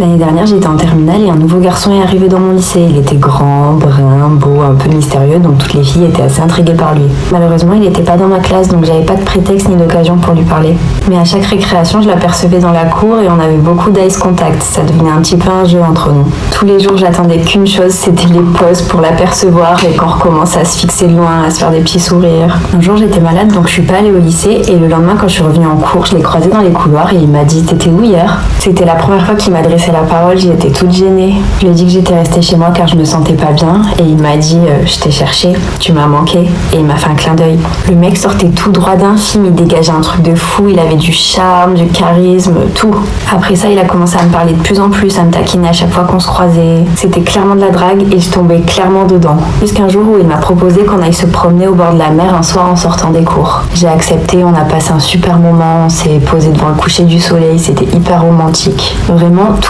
L'année dernière, j'étais en terminale et un nouveau garçon est arrivé dans mon lycée. Il était grand, brun, beau, un peu mystérieux, donc toutes les filles étaient assez intriguées par lui. Malheureusement, il n'était pas dans ma classe, donc j'avais pas de prétexte ni d'occasion pour lui parler. Mais à chaque récréation, je l'apercevais dans la cour et on avait beaucoup d'eyes contact. Ça devenait un petit peu un jeu entre nous. Tous les jours, j'attendais qu'une chose, c'était les pauses pour l'apercevoir et qu'on recommence à se fixer de loin, à se faire des petits sourires. Un jour, j'étais malade, donc je suis pas allée au lycée et le lendemain, quand je suis revenue en cours, je l'ai croisé dans les couloirs et il m'a dit « T'étais où hier ?» C'était la première fois qu'il m'adressait la parole, j'étais toute gênée. Je lui ai dit que j'étais restée chez moi car je me sentais pas bien et il m'a dit je t'ai cherché, tu m'as manqué, et il m'a fait un clin d'œil. Le mec sortait tout droit d'un film, il dégageait un truc de fou, il avait du charme, du charisme, tout. Après ça, il a commencé à me parler de plus en plus, à me taquiner à chaque fois qu'on se croisait. C'était clairement de la drague et je tombais clairement dedans. Jusqu'un jour où il m'a proposé qu'on aille se promener au bord de la mer un soir en sortant des cours. J'ai accepté, on a passé un super moment, on s'est posé devant le coucher du soleil, c'était hyper romantique. Vraiment, tout